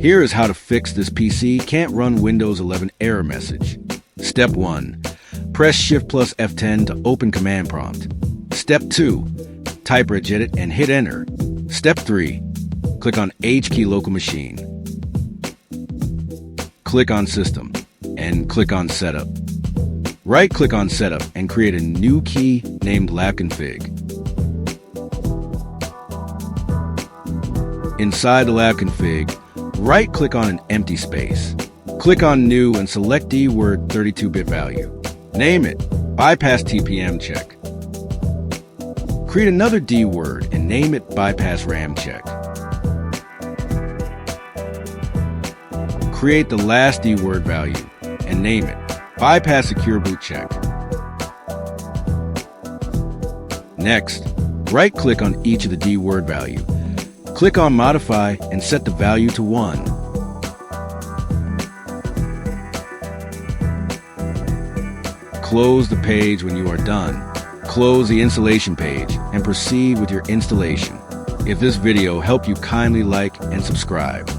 Here is how to fix this PC can't run Windows 11 error message. Step 1. Press Shift plus F10 to open command prompt. Step 2. Type regedit and hit enter. Step 3. Click on H key local machine. Click on System and click on Setup. Right-click on Setup and create a new key named labconfig. Inside the labconfig, right-click on an empty space. Click on New and select D-word 32-bit value. Name it Bypass TPM check. Create another D-word and name it Bypass RAM check. Create the last D-word value and name it Bypass Secure Boot check. Next, right-click on each of the D-word value. Click on Modify and set the value to 1. Close the page when you are done. Close the installation page and proceed with your installation. If this video helped you, kindly like and subscribe.